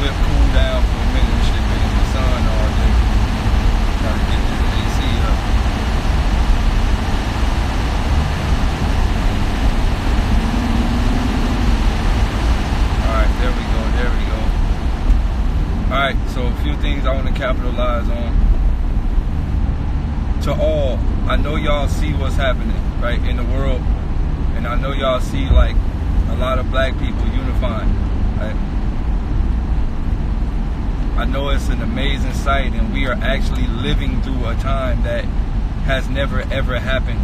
whip cool down for a minute and shit, been in the sun all day. Gotta get this AC up. Alright, there we go. Alright, so a few things I want to capitalize on. To all, I know y'all see what's happening, right, in the world. And I know y'all see, like, a lot of black people unifying, right? I know it's an amazing sight, and we are actually living through a time that has never ever happened,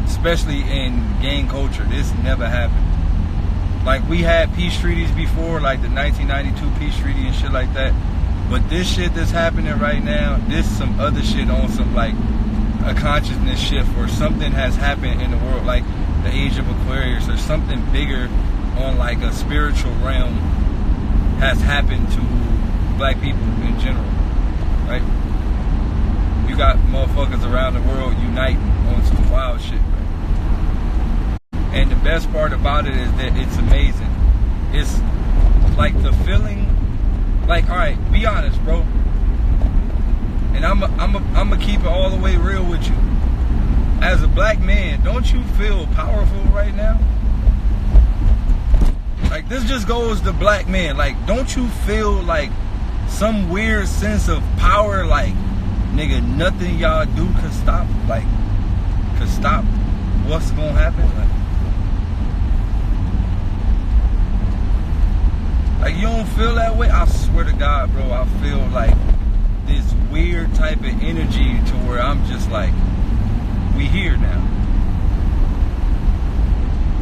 especially in gang culture. This never happened. Like, we had peace treaties before, like the 1992 peace treaty and shit like that, but this shit that's happening right now, this some other shit on some, like, a consciousness shift, or something has happened in the world, like the age of Aquarius, or something bigger on, like, a spiritual realm has happened to black people in general, right? You got motherfuckers around the world uniting on some wild shit, right? And the best part about it is that it's amazing. It's like the feeling, like, all right, be honest, bro. And I'm keep it all the way real with you. As a black man, don't you feel powerful right now? Like, this just goes to black men. Like, don't you feel like some weird sense of power? Like, nigga, nothing y'all do could stop what's gonna happen? Like, you don't feel that way? I swear to God, bro, I feel like this weird type of energy to where I'm just like, we here now.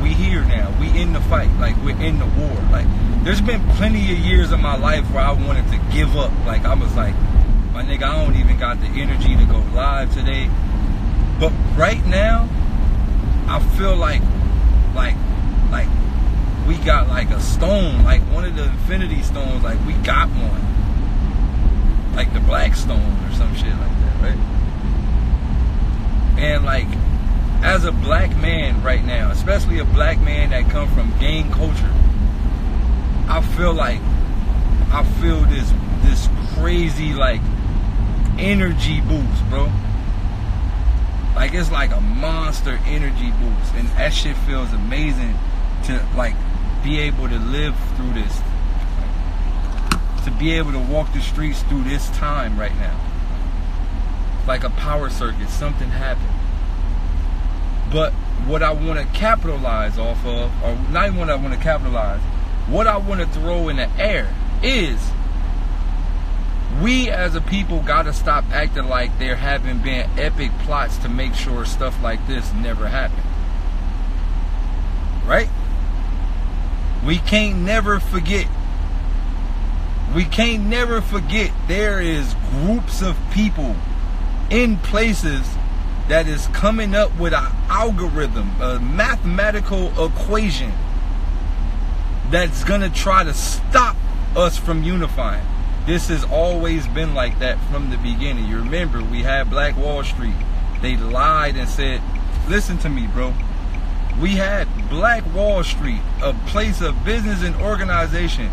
We here now. We in the fight. Like, we're in the war. Like, there's been plenty of years of my life where I wanted to give up. Like, I was like, my nigga, I don't even got the energy to go live today. But right now, I feel like we got like a stone, like one of the infinity stones, like we got one. Like the black stone or some shit like that, right? And like, as a black man right now, especially a black man that come from gang culture, I feel this crazy like energy boost, bro. Like, it's like a monster energy boost, and that shit feels amazing to like be able to live through this, to be able to walk the streets through this time right now. Like a power circuit, something happened. But what I want to capitalize off of, or not even what I want to capitalize, what I want to throw in the air is, we as a people gotta stop acting like there haven't been epic plots to make sure stuff like this never happened. Right? We can't never forget. We can't never forget there is groups of people in places that is coming up with an algorithm, a mathematical equation that's gonna try to stop us from unifying. This has always been like that from the beginning. You remember, we had Black Wall Street. They lied and said, listen to me, bro. We had Black Wall Street, a place of business and organization.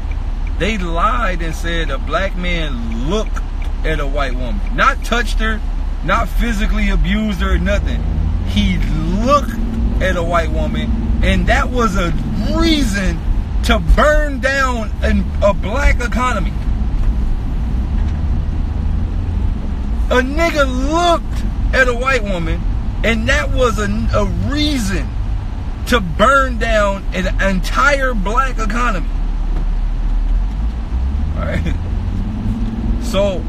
They lied and said a black man looked at a white woman. Not touched her, not physically abused her or nothing. He looked at a white woman, and that was a reason to burn down a black economy. A nigga looked at a white woman, and that was a reason to burn down an entire black economy. Alright? So,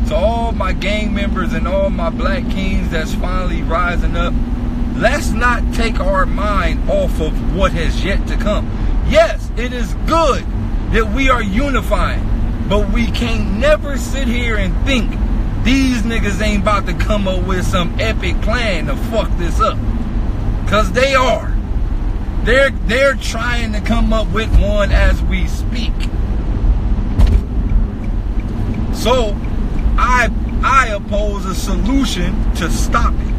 to all my gang members and all my black kings that's finally rising up, let's not take our mind off of what has yet to come. Yes, it is good that we are unifying, but we can't never sit here and think these niggas ain't about to come up with some epic plan to fuck this up. Cause they are. They're trying to come up with one as we speak. So I oppose a solution to stop it.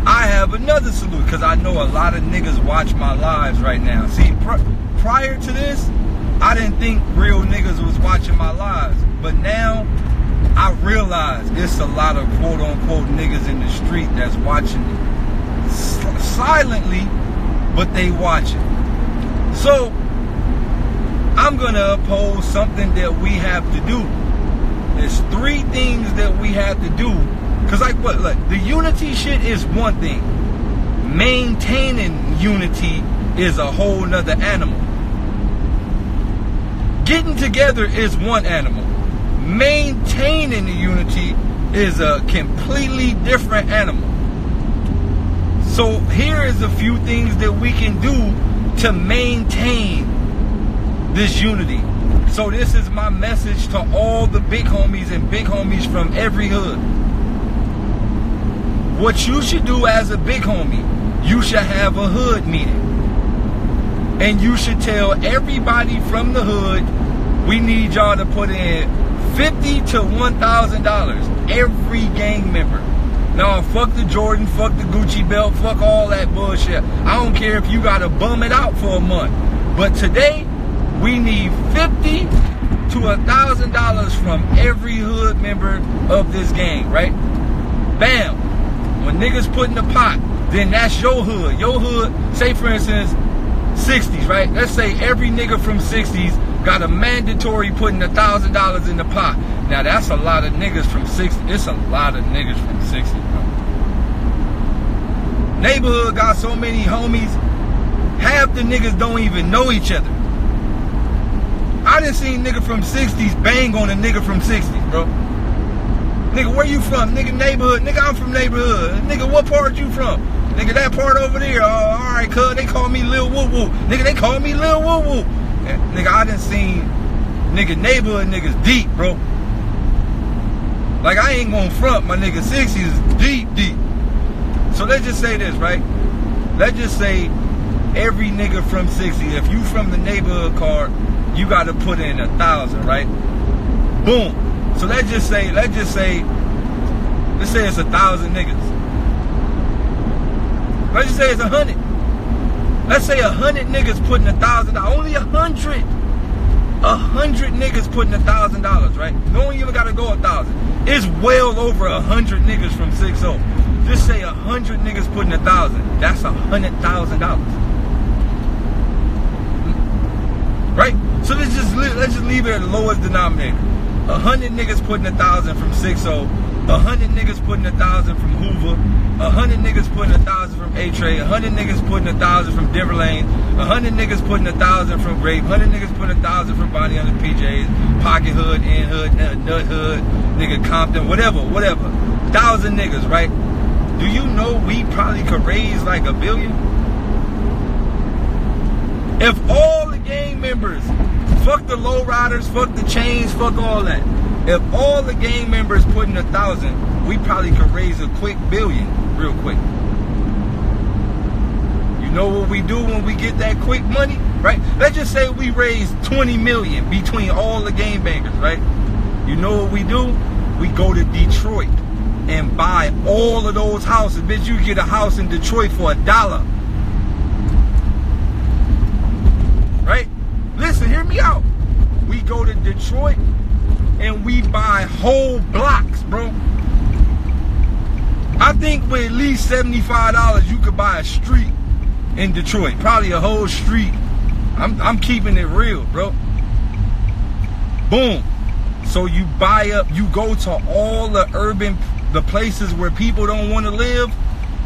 I have another solution, because I know a lot of niggas watch my lives right now. See, prior to this, I didn't think real niggas was watching my lives, but now I realize it's a lot of quote unquote niggas in the street that's watching it silently, but they watching. So I'm gonna oppose something that we have to do. There's 3 things that we have to do. Cause like what? Look, the unity shit is one thing. Maintaining unity is a whole nother animal. Getting together is one animal. Maintaining the unity is a completely different animal. So here is a few things that we can do to maintain this unity. So this is my message to all the big homies and big homies from every hood. What you should do as a big homie, you should have a hood meeting. And you should tell everybody from the hood, we need y'all to put in $50 to $1,000, every gang member. No, fuck the Jordan, fuck the Gucci belt, fuck all that bullshit. I don't care if you gotta bum it out for a month. But today, we need $50 to $1,000 from every hood member of this gang, right? Bam. When niggas put in the pot, then that's your hood. Your hood, say for instance, 60s, right? Let's say every nigga from 60s got a mandatory putting $1,000 in the pot. Now that's a lot of niggas from 60. It's a lot of niggas from 60, bro. Neighborhood got so many homies, half the niggas don't even know each other. I done seen nigga from 60s bang on a nigga from 60s, bro. Nigga, where you from? Nigga, neighborhood. Nigga, I'm from neighborhood. Nigga, what part you from? Nigga, that part over there. Alright, cuz, they call me Lil Woo Woo. Nigga, they call me Lil Woo Woo. Nigga, I done seen nigga neighborhood niggas deep, bro. Like, I ain't gonna front, my nigga 60s is deep, deep. So let's just say this, right? Let's just say every nigga from 60, if you from the neighborhood card, you gotta put in 1,000, right? Boom. So let's say it's 1,000 niggas. Let's just say it's 100. Let's say 100 niggas putting $1,000. Only 100. 100 niggas putting $1,000, right? No one even gotta go 1,000. It's well over 100 niggas from 60. Just say 100 niggas putting 1,000. That's $100,000. Right? So let's just leave it at the lowest denominator. 100 niggas putting 1,000 from 60. 100 niggas putting 1,000 from Hoover. 100 niggas putting 1,000 from A-Tray. 100 niggas putting 1,000 from Denver Lane. 100 niggas putting 1,000 from Grape. 100 niggas putting 1,000 from Bonnie under PJs. Pocket Hood, In Hood, Nut Hood, nigga Compton, whatever. 1,000 niggas, right? Do you know we probably could raise like $1 billion? If all the gang members, fuck the lowriders, fuck the chains, fuck all that. If all the gang members put in 1,000, we probably could raise a quick $1 billion, real quick. You know what we do when we get that quick money, right? Let's just say we raise 20 million between all the gang bangers, right? You know what we do? We go to Detroit and buy all of those houses. Bitch, you get a house in Detroit for $1. Right? Listen, hear me out. We go to Detroit and we buy whole blocks, bro. I think with at least $75 you could buy a street in Detroit. Probably a whole street. I'm keeping it real, bro. Boom. So you buy up, you go to all the places where people don't want to live,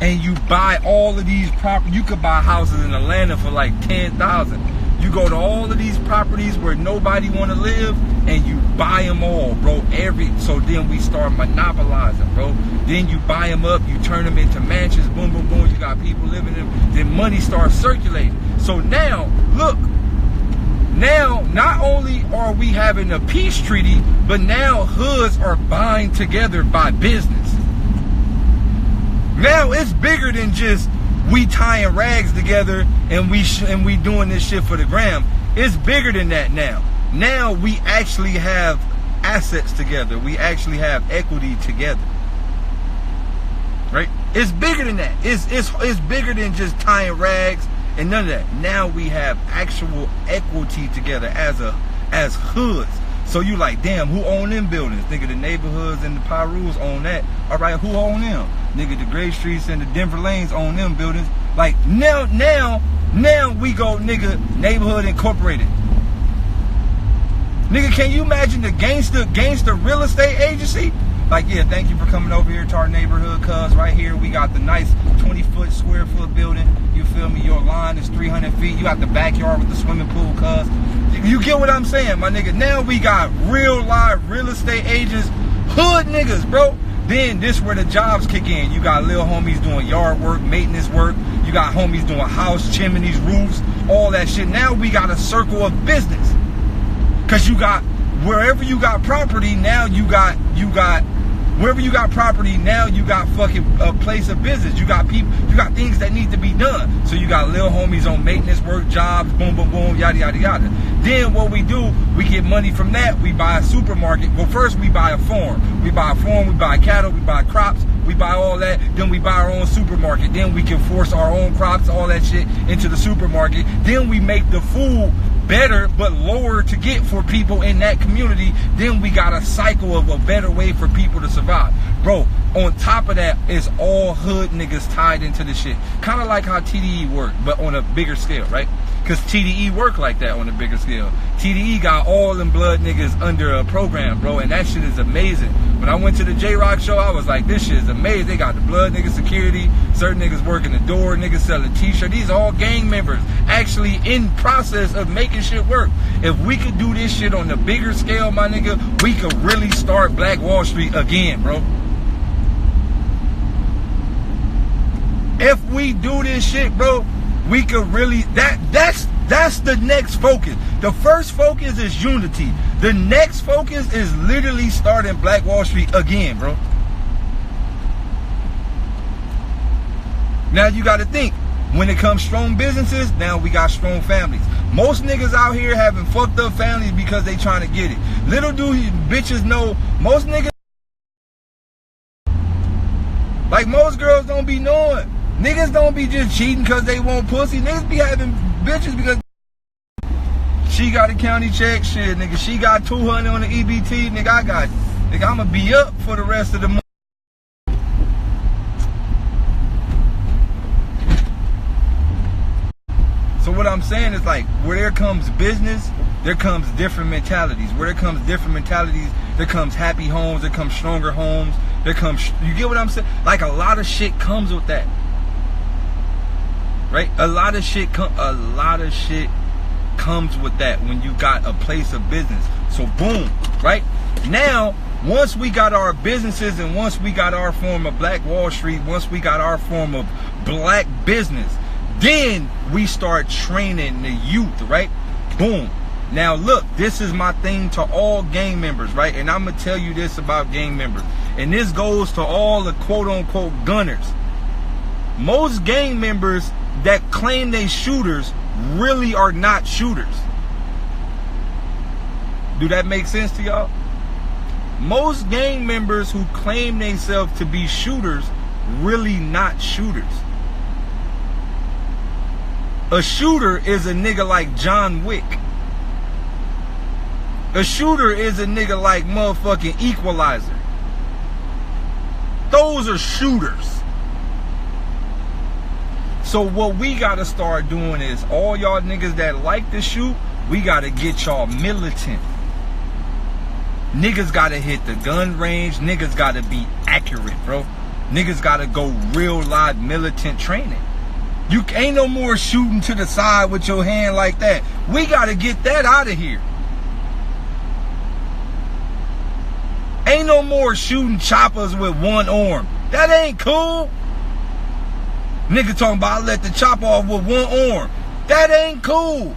and you buy all of these properties. You could buy houses in Atlanta for like $10,000. You go to all of these properties where nobody want to live, and you buy them all, bro. So then we start monopolizing, bro. Then you buy them up, you turn them into mansions, boom, boom, boom. You got people living in them. Then money starts circulating. So now, look, now not only are we having a peace treaty, but now hoods are buying together by business. Now it's bigger than just we tying rags together and we doing this shit for the gram. It's bigger than that now. Now we actually have assets together. We actually have equity together. Right? It's bigger than that. It's bigger than just tying rags and none of that. Now we have actual equity together as hoods. So you like, damn, who own them buildings? Nigga, the neighborhoods and the Pyrus own that. All right, who own them? Nigga, the Gray Streets and the Denver Lanes own them buildings. Like now we go, nigga, Neighborhood Incorporated. Nigga, can you imagine the gangster real estate agency? Like, yeah, thank you for coming over here to our neighborhood, cuz right here we got the nice 20-foot, square-foot building. You feel me? Your line is 300 feet. You got the backyard with the swimming pool, cuz. You get what I'm saying, my nigga? Now we got real live real estate agents, hood niggas, bro. Then this where the jobs kick in. You got little homies doing yard work, maintenance work. You got homies doing house, chimneys, roofs, all that shit. Now we got a circle of business. Cause you got, wherever you got property, now you got wherever you got property, now you got fucking a place of business. You got people, you got things that need to be done. So you got little homies on maintenance work, jobs, boom, boom, boom, yada, yada, yada. Then what we do, we get money from that. We buy a supermarket. Well, first we buy a farm. We buy a farm, we buy cattle, we buy crops, we buy all that. Then we buy our own supermarket. Then we can force our own crops, all that shit into the supermarket. Then we make the food better but lower to get for people in that community. Then we got a cycle of a better way for people to survive. Bro, on top of that, it's all hood niggas tied into the shit. Kind of like how TDE work, but on a bigger scale, right? Because TDE work like that on a bigger scale. TDE got all them blood niggas under a program, bro, and that shit is amazing. When I went to the J-Rock show, I was like, this shit is amazing. They got the blood niggas security, certain niggas working the door, niggas selling t-shirts. These are all gang members actually in process of making shit work. If we could do this shit on the bigger scale, my nigga, we could really start Black Wall Street again, bro. If we do this shit, bro, we could really, that's the next focus. The first focus is unity. The next focus is literally starting Black Wall Street again, bro. Now you gotta think, when it comes strong businesses, now we got strong families. Most niggas out here having fucked up families because they trying to get it. Little do bitches know, most niggas, like most girls don't be knowing. Niggas don't be just cheating because they want pussy. Niggas be having bitches because she got a county check. Shit, nigga, she got 200 on the EBT. Nigga, I'ma be up for the rest of the month. So what I'm saying is, like, where there comes business, there comes different mentalities. Where there comes different mentalities, there comes happy homes, there comes stronger homes, there comes, you get what I'm saying? Like, a lot of shit comes with that. Right? A lot of shit comes with that when you got a place of business. So boom, right? Now, once we got our businesses and once we got our form of Black Wall Street, once we got our form of black business, then we start training the youth, right? Boom. Now look, this is my thing to all gang members, right? And I'm gonna tell you this about gang members. And this goes to all the quote-unquote gunners. Most gang members that claim they shooters really are not shooters. Do that make sense to y'all? Most gang members who claim themselves to be shooters really not shooters. A shooter is a nigga like John Wick. A shooter is a nigga like motherfucking Equalizer. Those are shooters. So what we gotta start doing is, all y'all niggas that like to shoot, we gotta get y'all militant. Niggas gotta hit the gun range. Niggas gotta be accurate, bro. Niggas gotta go real live militant training. You ain't no more shooting to the side with your hand like that. We gotta get that out of here. Ain't no more shooting choppers with one arm. That ain't cool. Nigga talking about, I let the chop off with one arm. That ain't cool.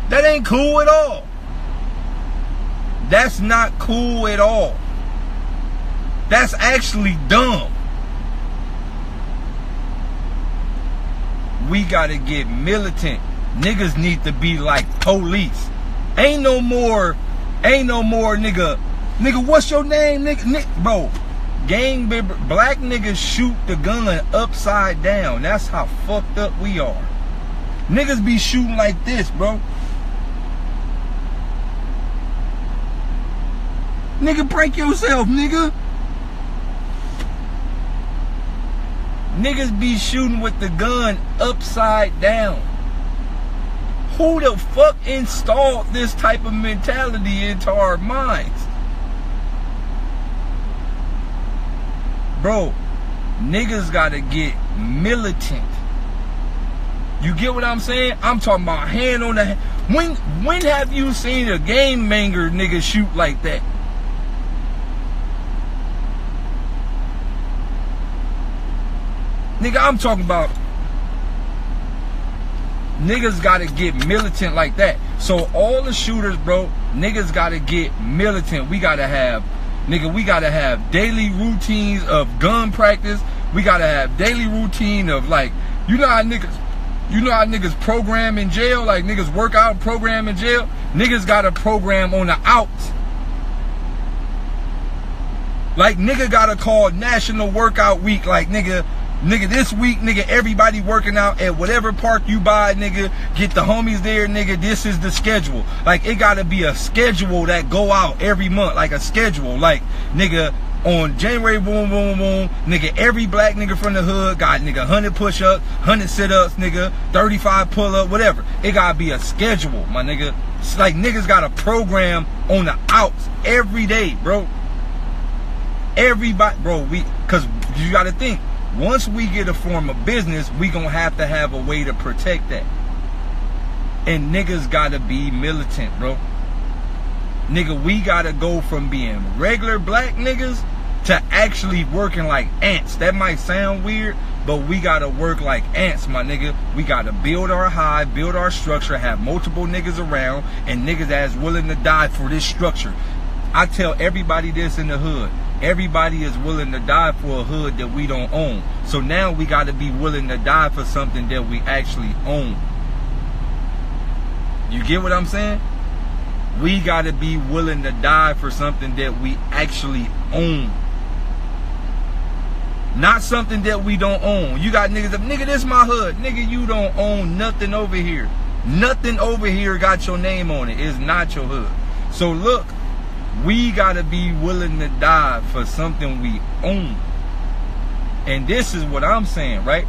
That ain't cool at all. That's not cool at all. That's actually dumb. We gotta get militant. Niggas need to be like police. Ain't no more nigga, what's your name, nigga? Bro, Black niggas shoot the gun upside down. That's how fucked up we are. Niggas be shooting like this, bro. Nigga, break yourself, nigga. Niggas be shooting with the gun upside down. Who the fuck installed this type of mentality into our minds? Bro, niggas gotta get militant. You get what I'm saying? I'm talking about hand on the... When have you seen a game banger nigga shoot like that? Nigga, I'm talking about niggas gotta get militant like that. So all the shooters, bro, niggas gotta get militant. We gotta have daily routines of gun practice. We gotta have daily routine of, like, you know how niggas program in jail, like niggas work out program in jail. Niggas got a program on the outs. Like, nigga gotta call National Workout Week, like, nigga, this week, nigga, everybody working out at whatever park you buy, nigga. Get the homies there, nigga. This is the schedule. Like, it gotta be a schedule that go out every month, like a schedule. Like, nigga, on January, boom, boom, boom, nigga, every black nigga from the hood got, nigga, 100 push-ups, 100 sit-ups, nigga, 35 pull-up, whatever. It gotta be a schedule, my nigga. It's like niggas got a program on the outs every day, bro. Everybody, bro, cause you gotta think, once we get a form of business, we gonna have to have a way to protect that. And niggas gotta be militant, bro. Nigga, we gotta go from being regular black niggas to actually working like ants. That might sound weird, but we gotta work like ants, my nigga. We gotta build our hive, build our structure, have multiple niggas around, and niggas that's willing to die for this structure. I tell everybody this in the hood. Everybody is willing to die for a hood that we don't own. So now we got to be willing to die for something that we actually own. You get what I'm saying? We got to be willing to die for something that we actually own. Not something that we don't own. You got niggas, nigga, this my hood. Nigga, you don't own nothing over here. Nothing over here got your name on it. It's not your hood. So look, we gotta be willing to die for something we own. And this is what I'm saying, right?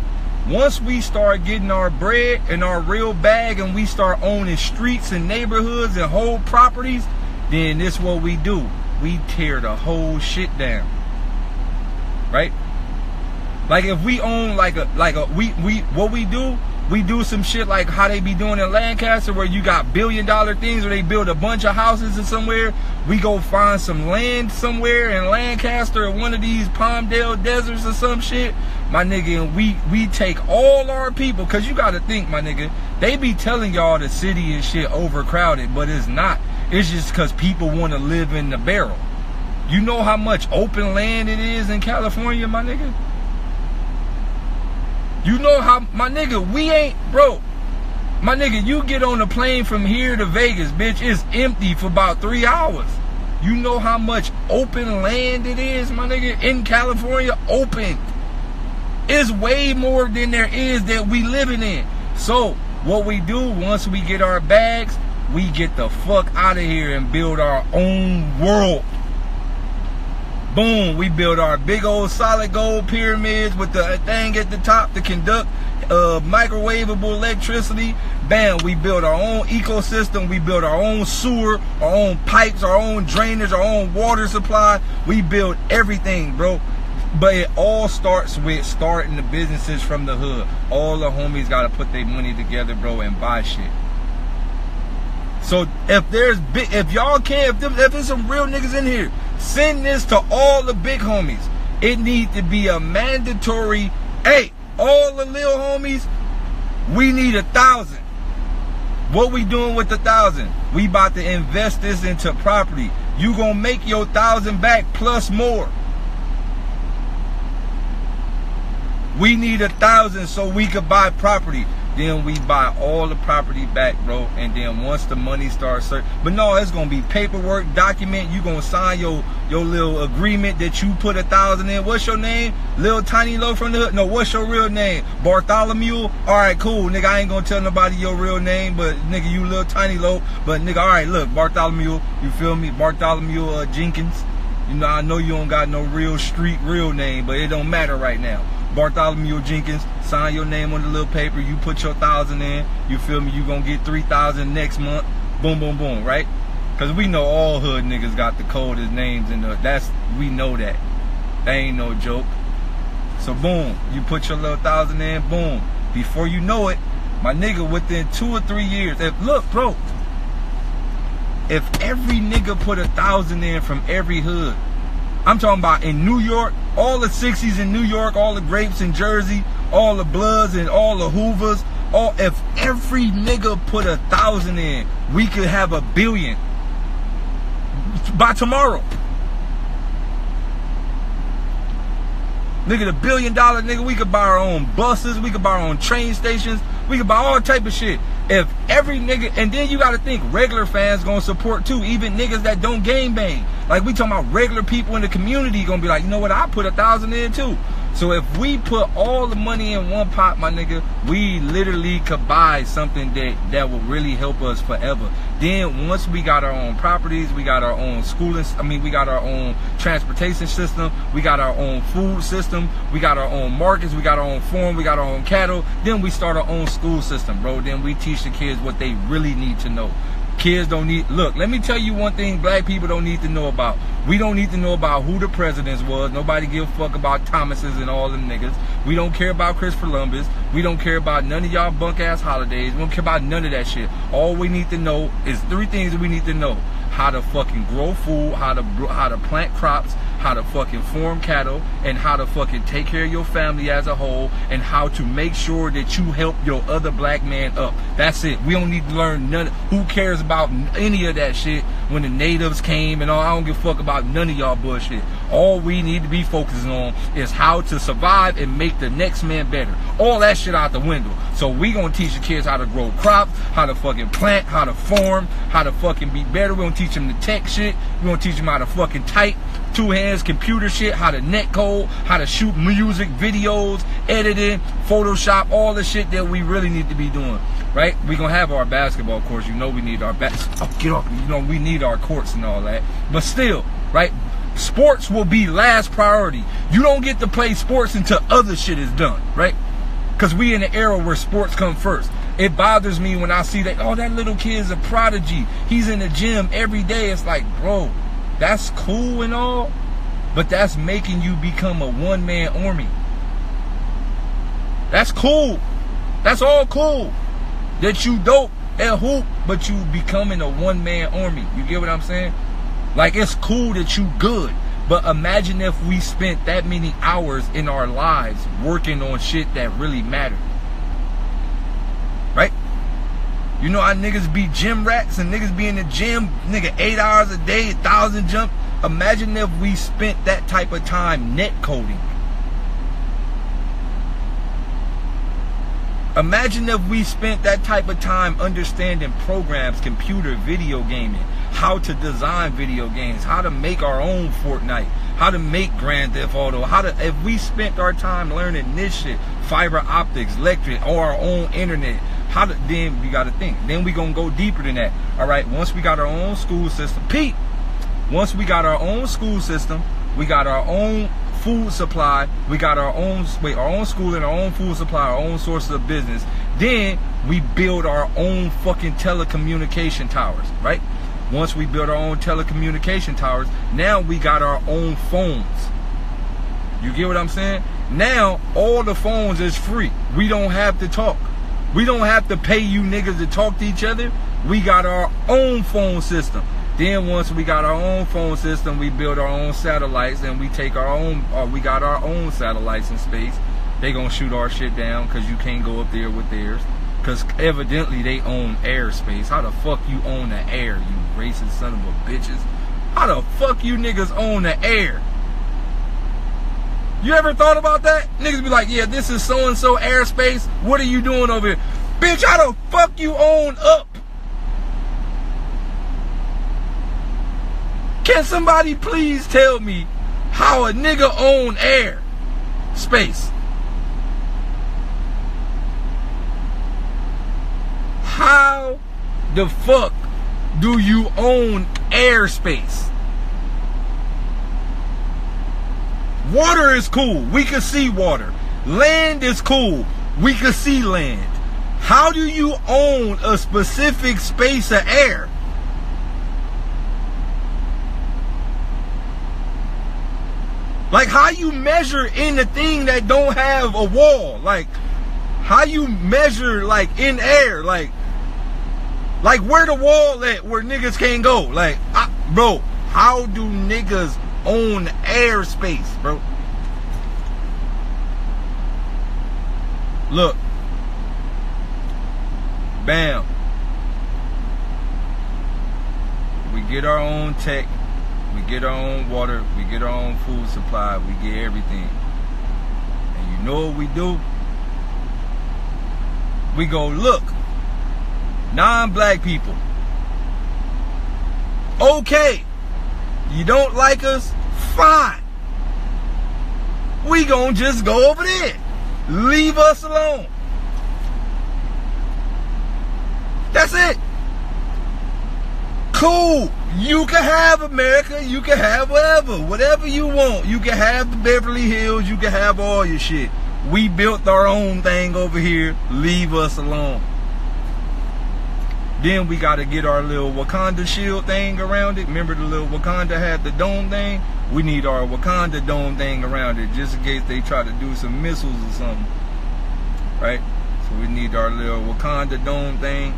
Once we start getting our bread and our real bag and we start owning streets and neighborhoods and whole properties, then this is what we do. We tear the whole shit down. Right? Like if we own what we do some shit like how they be doing in Lancaster, where you got $1 billion things where they build a bunch of houses or somewhere. We go find some land somewhere in Lancaster or one of these Palmdale deserts or some shit, my nigga, and we take all our people, cause you gotta think, my nigga, they be telling y'all the city and shit overcrowded, but it's not. It's just cause people want to live in the barrel. You know how much open land it is in California, my nigga? You know how, my nigga, we ain't, bro, my nigga, you get on a plane from here to Vegas, bitch, it's empty for about 3 hours. You know how much open land it is, my nigga, in California? Open. It's way more than there is that we living in. So, what we do, once we get our bags, we get the fuck out of here and build our own world. Boom, we build our big old solid gold pyramids with the thing at the top to conduct microwavable electricity. Bam, we build our own ecosystem. We build our own sewer, our own pipes, our own drainage, our own water supply. We build everything, bro. But it all starts with starting the businesses from the hood. All the homies got to put their money together, bro, and buy shit. So if there's big, if y'all can, if there's some real niggas in here, send this to all the big homies. It needs to be a mandatory, hey, all the little homies, we need 1,000. What we doing with the 1,000? We about to invest this into property. You gonna make your 1,000 back plus more. We need 1,000 so we could buy property. Then we buy all the property back, bro. And then once the money starts, but no, it's gonna be paperwork, document. You gonna sign your little agreement that you put 1,000 in. What's your name? Lil Tiny Low from the hood? No, what's your real name? Bartholomew? All right, cool, nigga. I ain't gonna tell nobody your real name, but nigga, you Lil Tiny Low. But nigga, all right, look, Bartholomew. You feel me? Bartholomew Jenkins. You know, I know you don't got no real street real name, but it don't matter right now. Bartholomew Jenkins, sign your name on the little paper. You put your 1,000 in. You feel me? You gonna get 3,000 next month. Boom, boom, boom. Right? Cause we know all hood niggas got the coldest names in the. We know that. That ain't no joke. So boom, you put your little 1,000 in. Boom. Before you know it, my nigga, within 2 or 3 years. Look, bro. If every nigga put 1,000 in from every hood, I'm talking about in New York, all the 60s in New York, all the grapes in Jersey, all the Bloods and all the Hoovers, if every nigga put 1,000 in, we could have 1 billion by tomorrow. Nigga, the $1 billion nigga, we could buy our own buses, we could buy our own train stations, we could buy all type of shit. If every nigga, and then you gotta think regular fans gonna support too, even niggas that don't game bang. Like we talking about regular people in the community gonna be like, you know what, I put 1,000 in too. So if we put all the money in one pot, my nigga, we literally could buy something that will really help us forever. Then once we got our own properties, we got our own schooling, we got our own transportation system, we got our own food system, we got our own markets, we got our own farm, we got our own cattle, then we start our own school system, bro. Then we teach the kids what they really need to know. Kids don't need, look, let me tell you one thing black people don't need to know about. We don't need to know about who the presidents was. Nobody give a fuck about Thomases and all them niggas. We don't care about Christopher Columbus. We don't care about none of y'all bunk ass holidays. We don't care about none of that shit. All we need to know is 3 things that we need to know. How to fucking grow food, how to plant crops, how to fucking farm cattle, and how to fucking take care of your family as a whole, and how to make sure that you help your other black man up. That's it. We don't need to learn none. Who cares about any of that shit when the natives came and all? I don't give a fuck about none of y'all bullshit. All we need to be focusing on is how to survive and make the next man better. All that shit out the window. So we gonna teach the kids how to grow crops, how to fucking plant, how to farm, how to fucking be better. We gonna teach them the tech shit. We gonna teach them how to fucking type, 2 hands, computer shit, how to net code, how to shoot music, videos, editing, Photoshop, all the shit that we really need to be doing, right? We gonna have our basketball courts. You know we need our get off. You know we need our courts and all that. But still, right? Sports will be last priority. You don't get to play sports until other shit is done, right? Because we in an era where sports come first. It bothers me when I see that, oh, that little kid's a prodigy. He's in the gym every day. It's like, bro, that's cool and all, but that's making you become a one-man army. That's cool. That's all cool. That you dope and hoop, but you becoming a one-man army. You get what I'm saying? Like, it's cool that you good, but imagine if we spent that many hours in our lives working on shit that really mattered. Right? You know how niggas be gym rats and niggas be in the gym, nigga, 8 hours a day, 1,000 jump. Imagine if we spent that type of time net coding. Imagine if we spent that type of time understanding programs, computer, video gaming, how to design video games, how to make our own Fortnite, how to make Grand Theft Auto, if we spent our time learning this shit, fiber optics, electric, or our own internet, then we gotta think. Then we gonna go deeper than that. All right, once we got our own school system, once we got our own school system, we got our own food supply, we got our own school and our own food supply, our own sources of business, then we build our own fucking telecommunication towers, right? Once we build our own telecommunication towers, now we got our own phones. You get what I'm saying? Now all the phones is free. We don't have to talk. We don't have to pay you niggas to talk to each other. We got our own phone system. Then once we got our own phone system, we build our own satellites, and we take our own, we got our own satellites in space. They gonna shoot our shit down because you can't go up there with theirs. Because evidently they own airspace. How the fuck you own the air, you racist son of a bitches? How the fuck you niggas own the air? You ever thought about that? Niggas be like, yeah, this is so-and-so airspace. What are you doing over here? Bitch, how the fuck you own up? Can somebody please tell me how a nigga own air space? How the fuck do you own airspace? Water is cool. We can see water. Land is cool. We can see land. How do you own a specific space of air? Like, how you measure in a thing that don't have a wall? Like, how you measure, like, in air? Like where the wall at where niggas can't go? Like, bro, how do niggas own airspace, bro? Look. Bam. We get our own tech. We get our own water. We get our own food supply. We get everything. And you know what we do? We go, look. Non-black people. Okay. You don't like us? Fine. We gonna just go over there. Leave us alone. That's it. Cool. You can have America. You can have whatever you want. You can have the Beverly Hills. You can have all your shit. We built our own thing over here. Leave us alone. Then we got to get our little Wakanda shield thing around it. Remember the little Wakanda had the dome thing? We need our Wakanda dome thing around it just in case they try to do some missiles or something. Right? So we need our little Wakanda dome thing.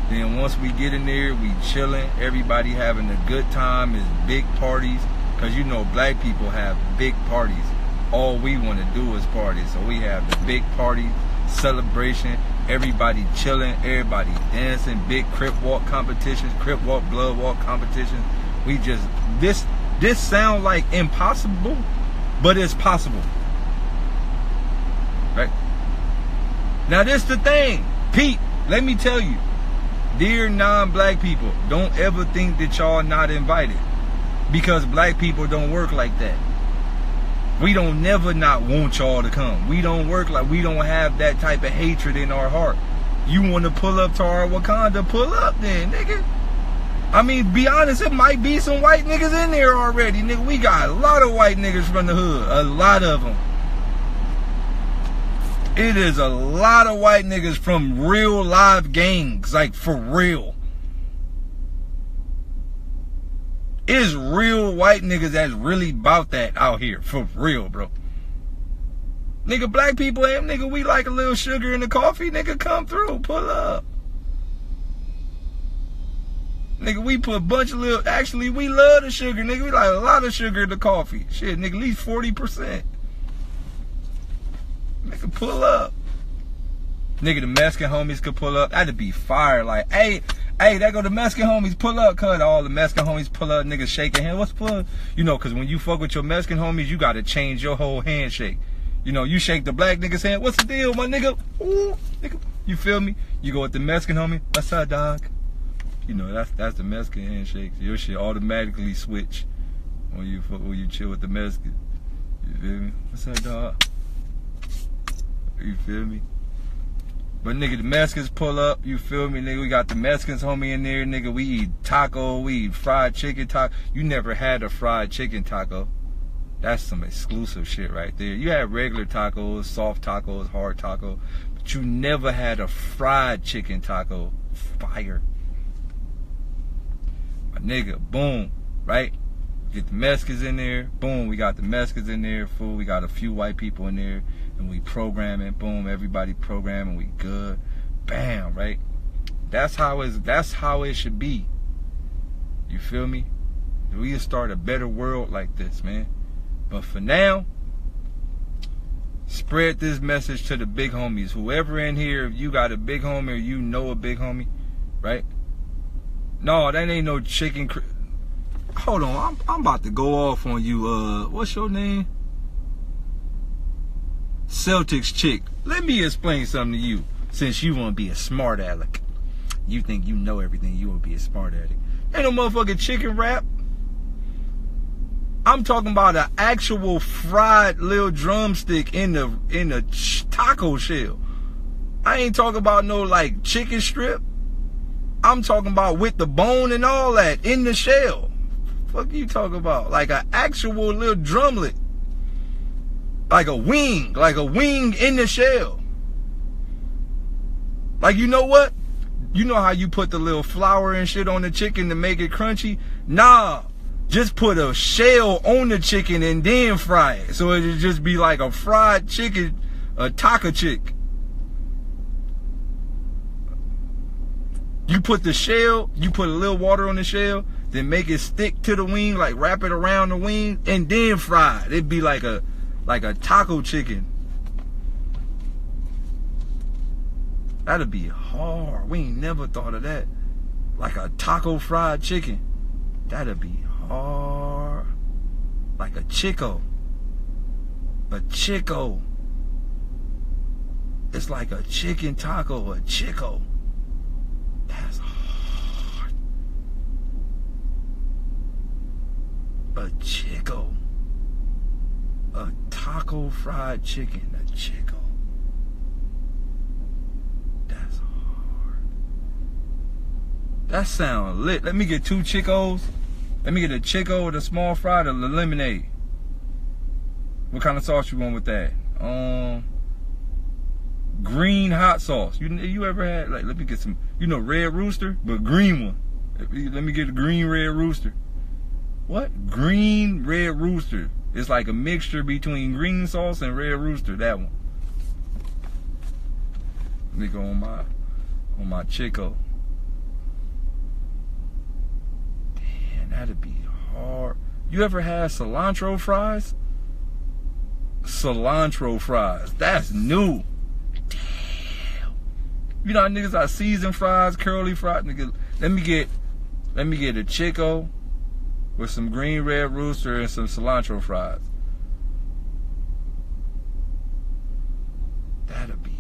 Then once we get in there, we chilling. Everybody having a good time. It's big parties. Because you know black people have big parties. All we want to do is party. So we have the big party celebration. Everybody chilling, everybody dancing, big crip walk competitions, crip walk, blood walk competitions. We just, this sounds like impossible, but it's possible. Right? Now this the thing. Pete, let me tell you, dear non-black people, don't ever think that y'all not invited. Because black people don't work like that. We don't never not want y'all to come. We don't work like, we don't have that type of hatred in our heart. You want to pull up to our Wakanda, pull up then, nigga. I mean, be honest, it might be some white niggas in there already, nigga. We got a lot of white niggas from the hood. A lot of them. It is a lot of white niggas from real live gangs, like for real. It's real white niggas that's really about that out here. For real, bro. Nigga, black people, nigga, we like a little sugar in the coffee. Nigga, come through. Pull up. Nigga, we put a bunch of little... Actually, we love the sugar, nigga. We like a lot of sugar in the coffee. Shit, nigga, at least 40%. Nigga, pull up. Nigga, the Mexican homies could pull up. That'd be fire. Like, hey, there go the Mexican homies, pull up, cuz. All the Mexican homies pull up, niggas shaking hands. What's pull? You know, because when you fuck with your Mexican homies, you got to change your whole handshake. You know, you shake the black nigga's hand. What's the deal, my nigga? Ooh, nigga. You feel me? You go with the Mexican homie. What's up, dog? You know, that's the Mexican handshake. Your shit automatically switch when you chill with the Mexican. You feel me? What's up, dog? You feel me? But nigga, the Mexicans pull up, you feel me, nigga? We got the Mexicans homie in there, nigga. We eat taco, we eat fried chicken taco. You never had a fried chicken taco. That's some exclusive shit right there. You had regular tacos, soft tacos, hard taco, but you never had a fried chicken taco. Fire. My nigga, boom, right? Get the Mexicans in there, boom, we got the Mexicans in there, fool. We got a few white people in there. And we programming, boom, everybody programming, we good, bam, right? That's how it should be. You feel me? We can start a better world like this, man. But for now, spread this message to the big homies. Whoever in here, if you got a big homie or you know a big homie, right? No, that ain't no chicken. Hold on, I'm about to go off on you. What's your name? Celtics chick. Let me explain something to you. Since you want to be a smart aleck. You think you know everything, you want to be a smart aleck. Ain't no motherfucking chicken wrap. I'm talking about an actual fried little drumstick in the taco shell. I ain't talking about no like chicken strip. I'm talking about with the bone and all that in the shell. Fuck you talking about? Like an actual little drumlet. Like a wing in the shell. Like, you know what? You know how you put the little flour and shit on the chicken to make it crunchy? Nah, just put a shell on the chicken and then fry it. So it'll just be like a fried chicken, a taco chick. You put the shell, you put a little water on the shell, then make it stick to the wing, like wrap it around the wing, and then fry it. It'd be like a taco chicken. That'd be hard. We ain't never thought of that. Like a taco fried chicken. That'd be hard. Like a chico. A chico. It's like a chicken taco, a chico. That's hard. A chico. A taco fried chicken, a chico. That's hard. That sound lit. Let me get 2 chicos. Let me get a chico with a small fry to the lemonade. What kind of sauce you want with that? Green hot sauce. You ever had, like, let me get some, Red Rooster, but green one. Let me get a green Red Rooster. What? Green Red Rooster. It's like a mixture between green sauce and Red Rooster. That one. Let me go on my chico. Damn, that'd be hard. You ever had cilantro fries? Cilantro fries. That's new. Damn. You know how niggas got seasoned fries, curly fries. Nigga, let me get a chico with some green Red Rooster and some cilantro fries. That'd be